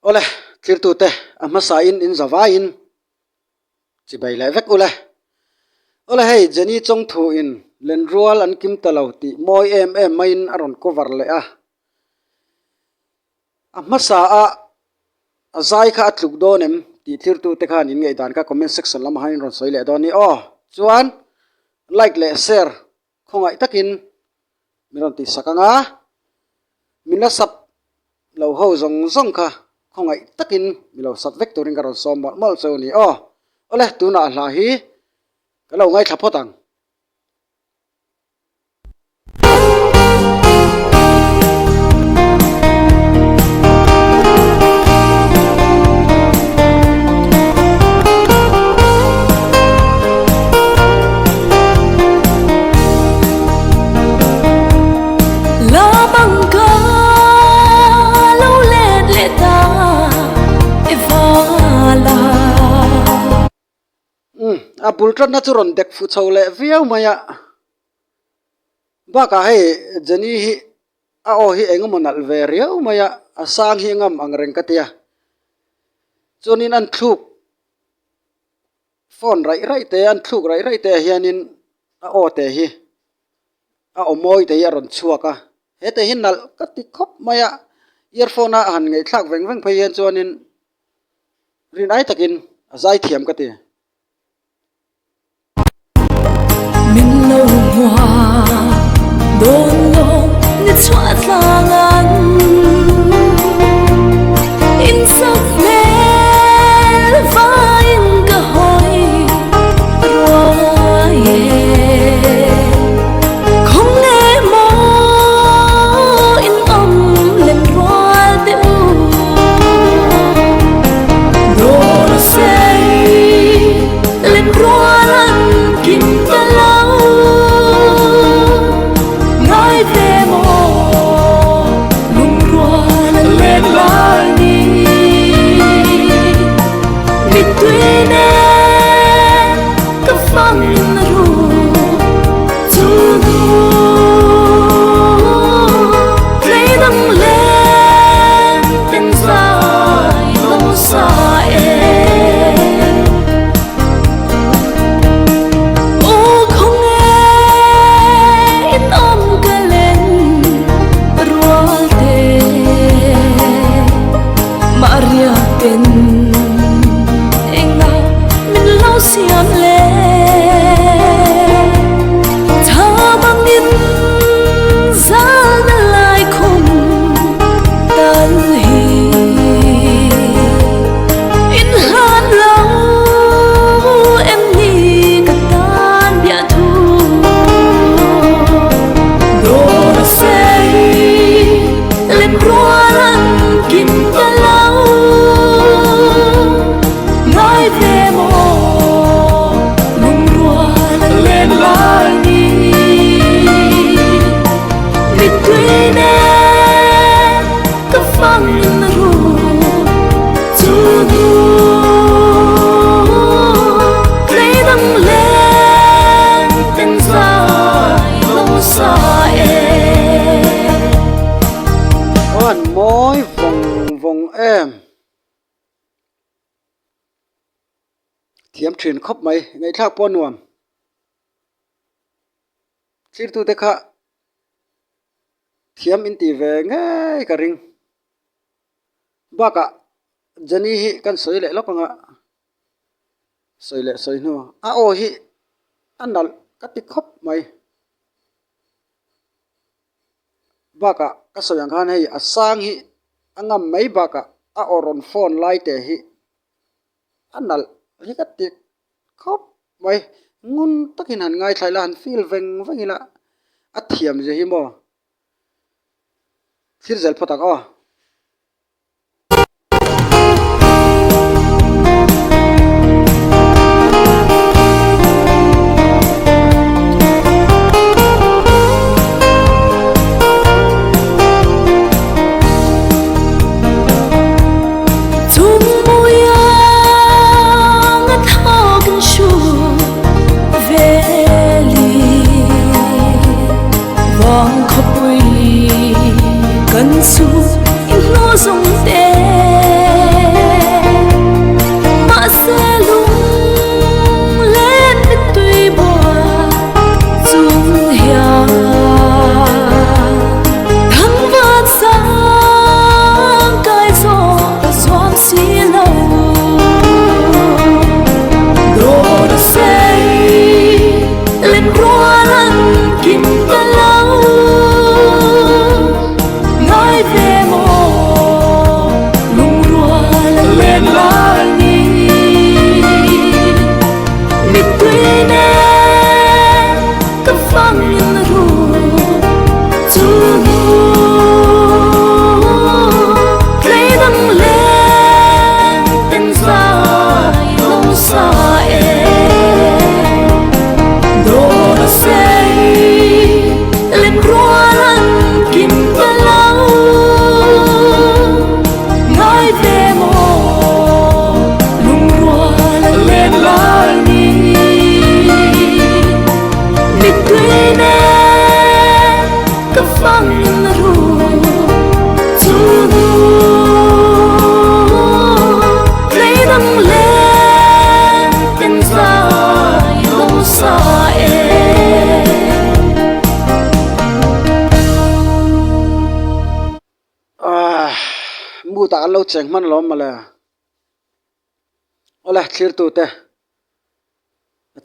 ole clear tu te amasa in zawa in chi bai le vek ole hey jeni chong thu in len rual an kim talauti moi em main aron cover le a amasa a azai kha atluk donem ti clear tu te khan in ngei dan ka comment section lam hain ron soi le don ni chuan like le share khongai takin miron ti sakanga mina sap lo ho zong kha khongai takin milo sat vek turin karon som mal so ni ole tuna hla hi kalo ngai thapotang a bultran na churon dek fu chole viau maya ba ka he jani hi a o hi engomonal ve riau maya asang hi ngam angreng katia chonin an thluk phone rai te an thluk rai te hianin a o te hi a omoi te yaron chuaka he te hin nal kati khop maya earphone a han ngei thlak veng phei hian chonin rin ai takin azai thiam kati lâu hoa đôi ngông như choa lang anh in sắc lên vai in cả hồi rồi không nghe mơ in âm lên hoa tiêu đôi say lên hoa lăn kim ta mối vòng em thiam truyền khóc mày ngày thác pon nuam chir tu te kha thiam in ti ve ngai ka ring ba ka jani hi kan soi le lokanga soi no a o hi anal ka ti khop mai ba ka soyang khan hei asang hi angam mai ba ka a oron phone lai te hi anal hi ka ti khop mai ngun takin han ngai thaila han feel vengila a thiam je hi mo thir zel phatak gần su ai về mồ lùng rùa là lên lá đi mình tuy nè có phăng ru tu lấy đăng lên tên dài lâu xa mu ta lo cheng man lo mala ola clear tu te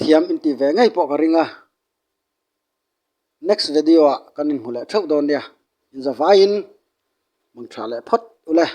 thiam in ti ve ngai po ka ringa next video kanin hule thok don dia in za vain mang tha le phot ule